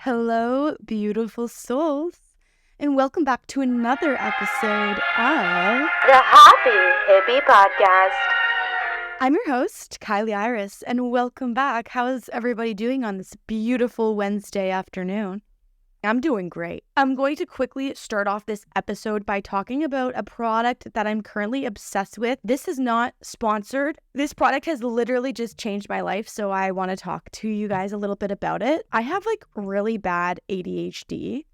Hello, beautiful souls, and welcome back to another episode of the Happy Hippie Podcast. I'm your host, Kilee Iris, and welcome back. How's everybody doing on this beautiful Wednesday afternoon? I'm doing great. I'm going to quickly start off this episode by talking about a product that I'm currently obsessed with. This is not sponsored. This product has literally just changed my life, so I want to talk to you guys a little bit about it. I have really bad ADHD,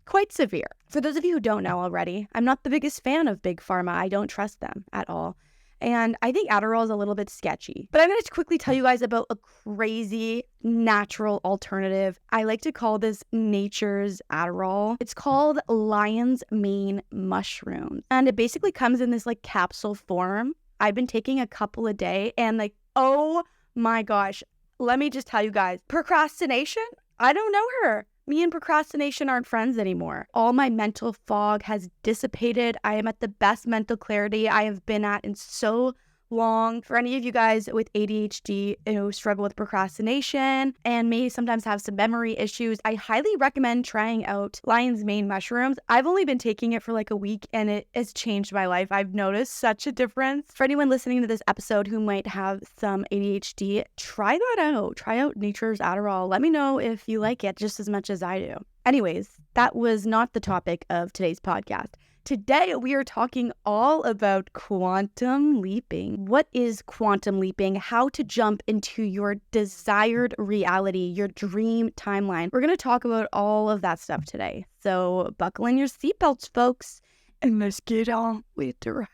quite severe. For those of you who don't know already, I'm not the biggest fan of Big Pharma. I don't trust them at all. And I think Adderall is a little bit sketchy. But I'm going to quickly tell you guys about a crazy natural alternative. I like to call this nature's Adderall. It's called lion's mane mushroom. And it basically comes in this capsule form. I've been taking a couple a day and oh my gosh, let me just tell you guys, procrastination? I don't know her. Me and procrastination aren't friends anymore. All my mental fog has dissipated. I am at the best mental clarity I have been at in so long. For any of you guys with ADHD who struggle with procrastination and may sometimes have some memory issues, I highly recommend trying out lion's mane mushrooms. I've only been taking it for a week and it has changed my life. I've noticed such a difference. For anyone listening to this episode who might have some ADHD, try that out. Try out nature's Adderall. Let me know if you like it just as much as I do. Anyways, that was not the topic of today's podcast. Today, we are talking all about quantum leaping. What is quantum leaping? How to jump into your desired reality, your dream timeline. We're going to talk about all of that stuff today. So buckle in your seatbelts, folks, and let's get on with the ride.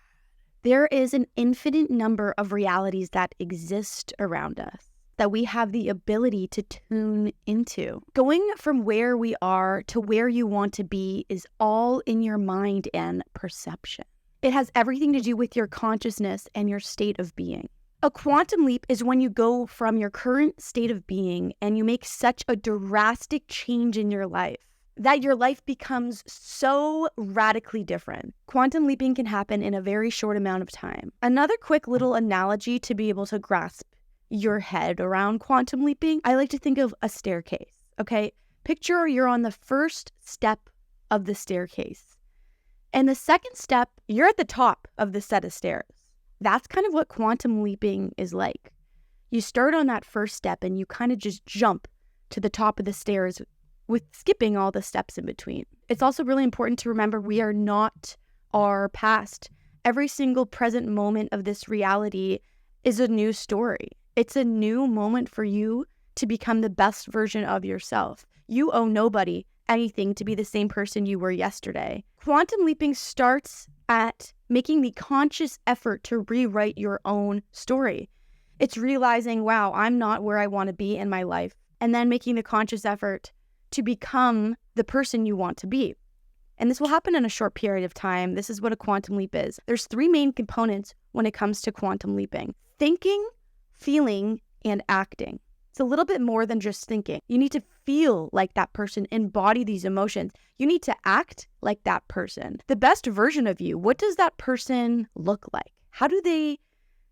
There is an infinite number of realities that exist around us that we have the ability to tune into. Going from where we are to where you want to be is all in your mind and perception. It has everything to do with your consciousness and your state of being. A quantum leap is when you go from your current state of being and you make such a drastic change in your life that your life becomes so radically different. Quantum leaping can happen in a very short amount of time. Another quick little analogy to be able to grasp your head around quantum leaping, I like to think of a staircase, okay? Picture you're on the first step of the staircase. And the second step, you're at the top of the set of stairs. That's kind of what quantum leaping is like. You start on that first step and you kind of just jump to the top of the stairs with skipping all the steps in between. It's also really important to remember we are not our past. Every single present moment of this reality is a new story. It's a new moment for you to become the best version of yourself. You owe nobody anything to be the same person you were yesterday. Quantum leaping starts at making the conscious effort to rewrite your own story. It's realizing, wow, I'm not where I want to be in my life, and then making the conscious effort to become the person you want to be. And this will happen in a short period of time. This is what a quantum leap is. There's three main components when it comes to quantum leaping: thinking, feeling, and acting. It's a little bit more than just thinking. You need to feel like that person, embody these emotions. You need to act like that person. The best version of you, what does that person look like? How do they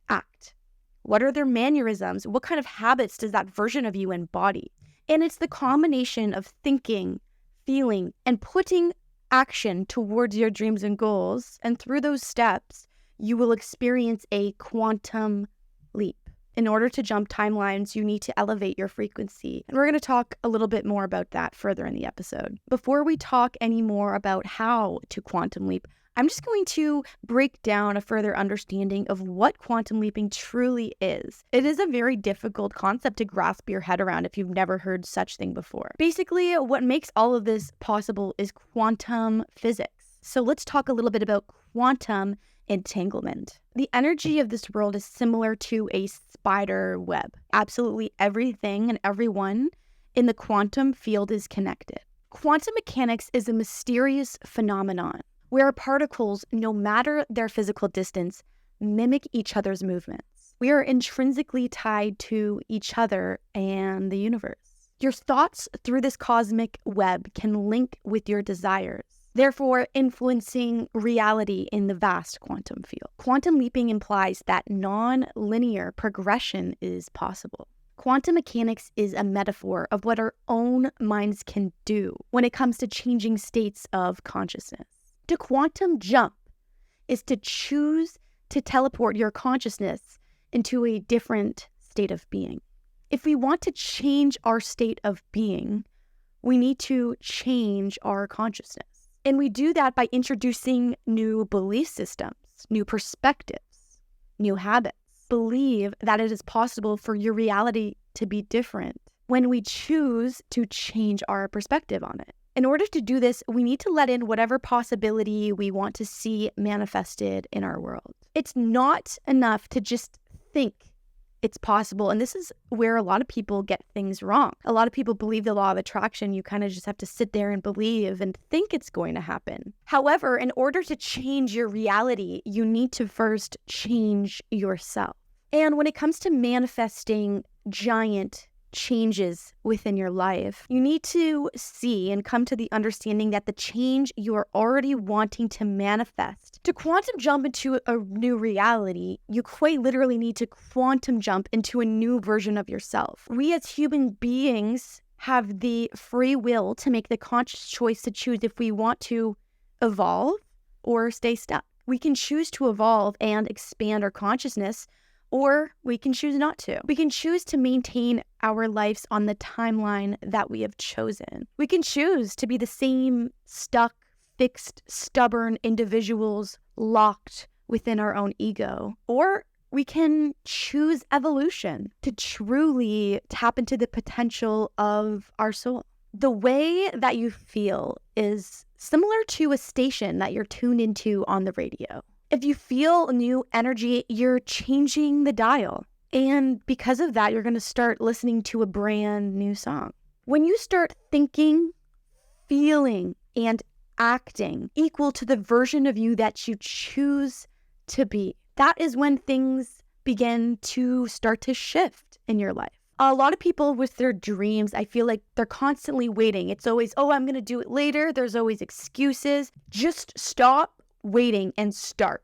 act? What are their mannerisms? What kind of habits does that version of you embody? And it's the combination of thinking, feeling, and putting action towards your dreams and goals. And through those steps, you will experience a quantum leap. In order to jump timelines, you need to elevate your frequency. And we're going to talk a little bit more about that further in the episode. Before we talk any more about how to quantum leap, I'm just going to break down a further understanding of what quantum leaping truly is. It is a very difficult concept to grasp your head around if you've never heard such thing before. Basically, what makes all of this possible is quantum physics. So let's talk a little bit about quantum entanglement. The energy of this world is similar to a spider web. Absolutely everything and everyone in the quantum field is connected. Quantum mechanics is a mysterious phenomenon where particles, no matter their physical distance, mimic each other's movements. We are intrinsically tied to each other and the universe. Your thoughts through this cosmic web can link with your desires, therefore influencing reality in the vast quantum field. Quantum leaping implies that non-linear progression is possible. Quantum mechanics is a metaphor of what our own minds can do when it comes to changing states of consciousness. To quantum jump is to choose to teleport your consciousness into a different state of being. If we want to change our state of being, we need to change our consciousness. And we do that by introducing new belief systems, new perspectives, new habits. Believe that it is possible for your reality to be different when we choose to change our perspective on it. In order to do this, we need to let in whatever possibility we want to see manifested in our world. It's not enough to just think it's possible. And this is where a lot of people get things wrong. A lot of people believe the law of attraction. You kind of just have to sit there and believe and think it's going to happen. However, in order to change your reality, you need to first change yourself. And when it comes to manifesting giant changes within your life, you need to see and come to the understanding that the change you are already wanting to manifest. To quantum jump into a new reality, you quite literally need to quantum jump into a new version of yourself. We as human beings have the free will to make the conscious choice to choose if we want to evolve or stay stuck. We can choose to evolve and expand our consciousness, or we can choose not to. We can choose to maintain our lives on the timeline that we have chosen. We can choose to be the same stuck, fixed, stubborn individuals locked within our own ego. Or we can choose evolution to truly tap into the potential of our soul. The way that you feel is similar to a station that you're tuned into on the radio. If you feel new energy, you're changing the dial. And because of that, you're going to start listening to a brand new song. When you start thinking, feeling, and acting equal to the version of you that you choose to be, that is when things begin to start to shift in your life. A lot of people with their dreams, I feel like they're constantly waiting. It's always, I'm going to do it later. There's always excuses. Just stop waiting and start.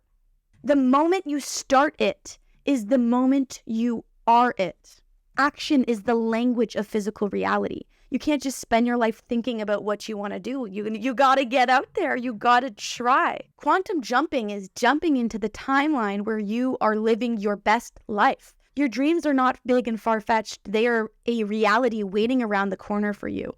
The moment you start it is the moment you are it. Action is the language of physical reality. You can't just spend your life thinking about what you want to do. You got to get out there. You got to try. Quantum jumping is jumping into the timeline where you are living your best life. Your dreams are not big and far-fetched. They are a reality waiting around the corner for you.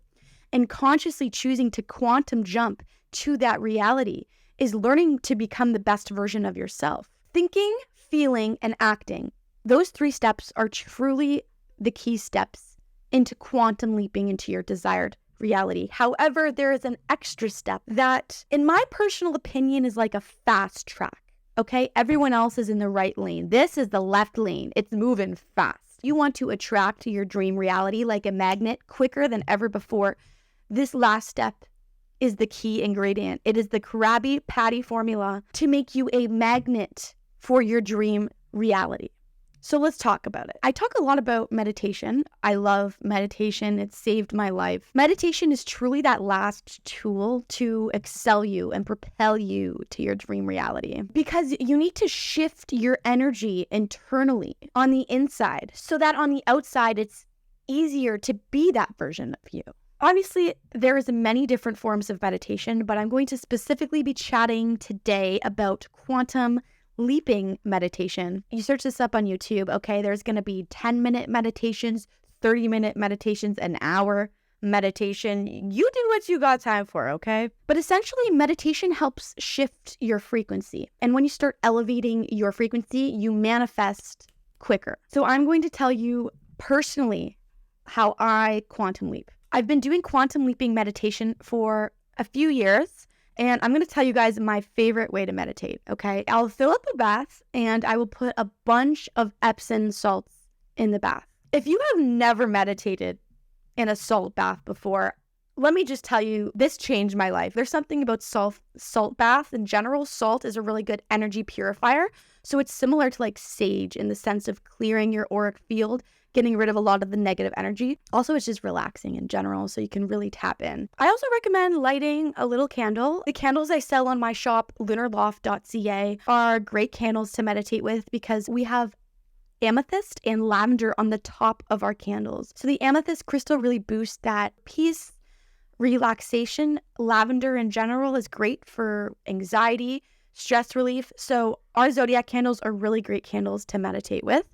And consciously choosing to quantum jump to that reality is learning to become the best version of yourself. Thinking, feeling, and acting. Those 3 steps are truly the key steps into quantum leaping into your desired reality. However, there is an extra step that, in my personal opinion, is like a fast track. Okay? Everyone else is in the right lane. This is the left lane. It's moving fast. You want to attract your dream reality like a magnet quicker than ever before. This last step is the key ingredient. It is the Krabby Patty formula to make you a magnet for your dream reality. So let's talk about it. I talk a lot about meditation. I love meditation. It's saved my life. Meditation is truly that last tool to excel you and propel you to your dream reality, because you need to shift your energy internally on the inside so that on the outside it's easier to be that version of you. Obviously, there is many different forms of meditation, but I'm going to specifically be chatting today about quantum leaping meditation. You search this up on YouTube, okay? There's going to be 10-minute meditations, 30-minute meditations, an hour meditation. You do what you got time for, okay? But essentially, meditation helps shift your frequency. And when you start elevating your frequency, you manifest quicker. So I'm going to tell you personally how I quantum leap. I've been doing quantum leaping meditation for a few years, and I'm going to tell you guys my favorite way to meditate, okay? I'll fill up a bath, and I will put a bunch of Epsom salts in the bath. If you have never meditated in a salt bath before, let me just tell you, this changed my life. There's something about salt bath in general. Salt is a really good energy purifier, so it's similar to like sage in the sense of clearing your auric field, getting rid of a lot of the negative energy. Also, it's just relaxing in general, so you can really tap in. I also recommend lighting a little candle. The candles I sell on my shop, lunarloft.ca, are great candles to meditate with because we have amethyst and lavender on the top of our candles. So the amethyst crystal really boosts that peace, relaxation. Lavender in general is great for anxiety, stress relief. So our zodiac candles are really great candles to meditate with.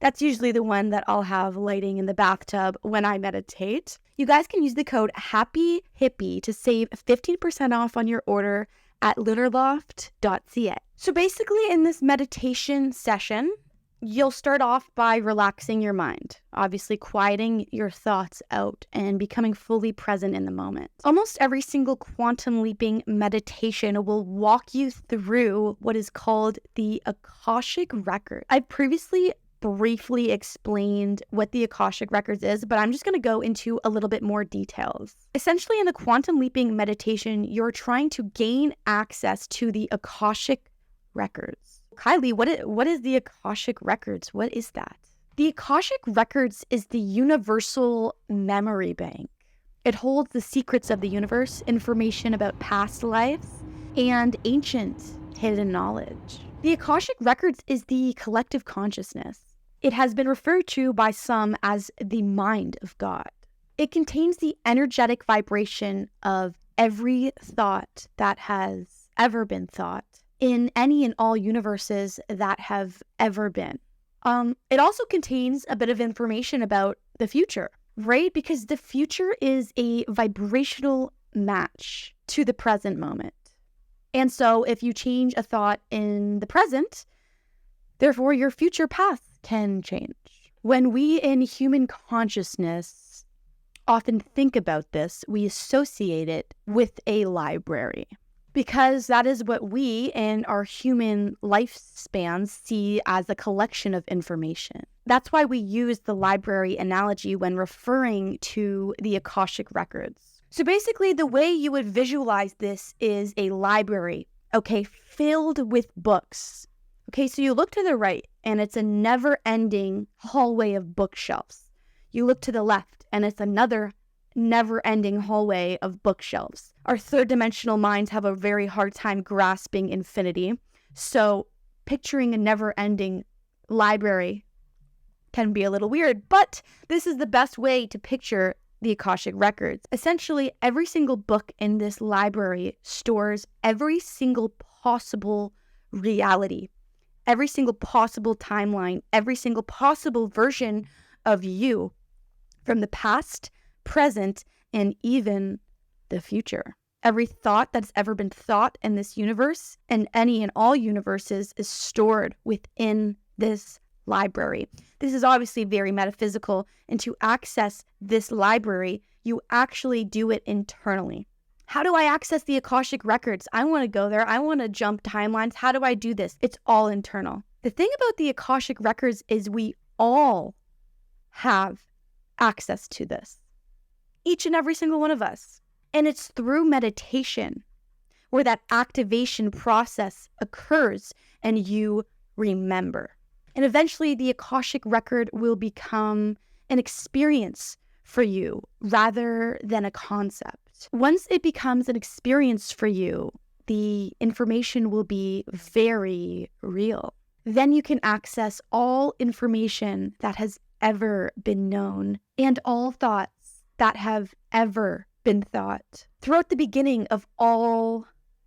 That's usually the one that I'll have lighting in the bathtub when I meditate. You guys can use the code happyhippie to save 15% off on your order at lunarloft.ca. So basically in this meditation session, you'll start off by relaxing your mind, obviously quieting your thoughts out and becoming fully present in the moment. Almost every single quantum leaping meditation will walk you through what is called the Akashic Record. I've previously briefly explained what the Akashic Records is, but I'm just going to go into a little bit more details. Essentially, in the quantum leaping meditation, you're trying to gain access to the Akashic Records. Kilee, what is the Akashic Records? What is that? The Akashic Records is the universal memory bank. It holds the secrets of the universe, information about past lives, and ancient hidden knowledge. The Akashic Records is the collective consciousness. It has been referred to by some as the mind of God. It contains the energetic vibration of every thought that has ever been thought in any and all universes that have ever been. It also contains a bit of information about the future, right? Because the future is a vibrational match to the present moment. And so if you change a thought in the present, therefore your future path can change. When we in human consciousness often think about this, we associate it with a library, because that is what we in our human lifespans see as a collection of information. That's why we use the library analogy when referring to the Akashic Records. So basically, the way you would visualize this is a library, okay, filled with books. Okay, so you look to the right, and it's a never-ending hallway of bookshelves. You look to the left, and it's another never-ending hallway of bookshelves. Our third-dimensional minds have a very hard time grasping infinity, so picturing a never-ending library can be a little weird, but this is the best way to picture the Akashic Records. Essentially, every single book in this library stores every single possible reality, every single possible timeline, every single possible version of you from the past, present, and even the future. Every thought that's ever been thought in this universe and any and all universes is stored within this library. This is obviously very metaphysical, and to access this library, you actually do it internally. How do I access the Akashic Records? I want to go there. I want to jump timelines. How do I do this? It's all internal. The thing about the Akashic Records is we all have access to this. Each and every single one of us. And it's through meditation where that activation process occurs and you remember. And eventually the Akashic Record will become an experience for you rather than a concept. Once it becomes an experience for you, the information will be very real. Then you can access all information that has ever been known and all thoughts that have ever been thought. Throughout the beginning of all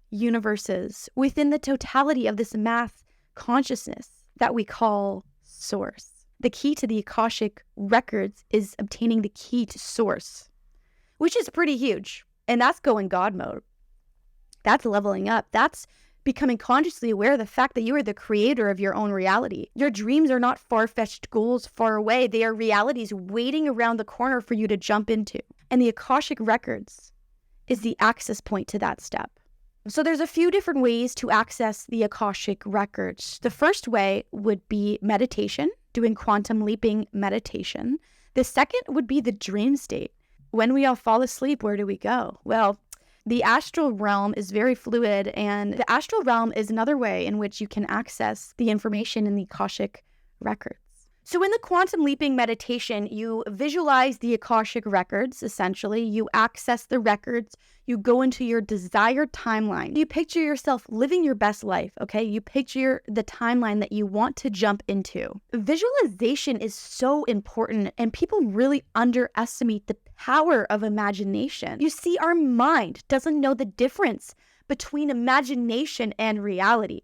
universes, within the totality of this math consciousness that we call Source. The key to the Akashic Records is obtaining the key to Source, which is pretty huge. And that's going God mode. That's leveling up. That's becoming consciously aware of the fact that you are the creator of your own reality. Your dreams are not far-fetched goals far away. They are realities waiting around the corner for you to jump into. And the Akashic Records is the access point to that step. So there's a few different ways to access the Akashic Records. The first way would be meditation, doing quantum leaping meditation. The second would be the dream state. When we all fall asleep, where do we go? Well, the astral realm is very fluid, and the astral realm is another way in which you can access the information in the Akashic Records. So in the quantum leaping meditation, you visualize the Akashic Records, essentially. You access the records. You go into your desired timeline. You picture yourself living your best life, okay? You picture the timeline that you want to jump into. Visualization is so important, and people really underestimate the power of imagination. You see, our mind doesn't know the difference between imagination and reality.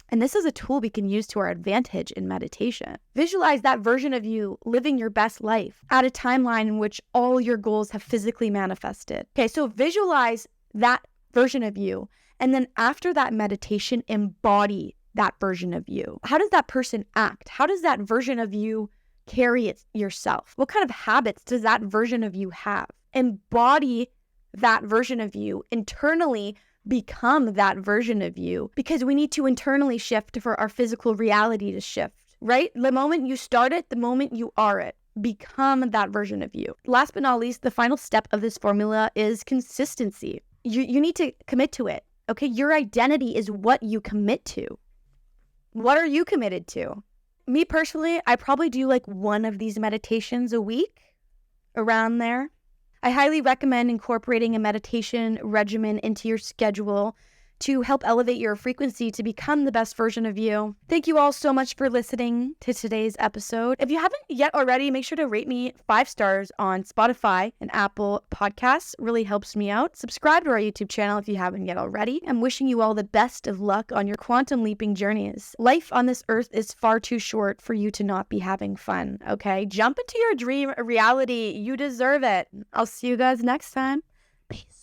And this is a tool we can use to our advantage in meditation. Visualize that version of you living your best life at a timeline in which all your goals have physically manifested. Okay, so visualize that version of you. And then after that meditation, embody that version of you. How does that person act? How does that version of you carry yourself? What kind of habits does that version of you have? Embody that version of you internally. Become that version of you, because we need to internally shift for our physical reality to shift, right? The moment you start it, the moment you are it. Become that version of you. Last but not least, the final step of this formula is consistency. You need to commit to it, okay? Your identity is what you commit to. What are you committed to? Me personally, I probably do like one of these meditations a week, around there. I highly recommend incorporating a meditation regimen into your schedule to help elevate your frequency to become the best version of you. Thank you all so much for listening to today's episode. If you haven't yet already, make sure to rate me 5 stars on Spotify and Apple Podcasts. Really helps me out. Subscribe to our YouTube channel if you haven't yet already. I'm wishing you all the best of luck on your quantum leaping journeys. Life on this earth is far too short for you to not be having fun, okay? Jump into your dream reality. You deserve it. I'll see you guys next time. Peace.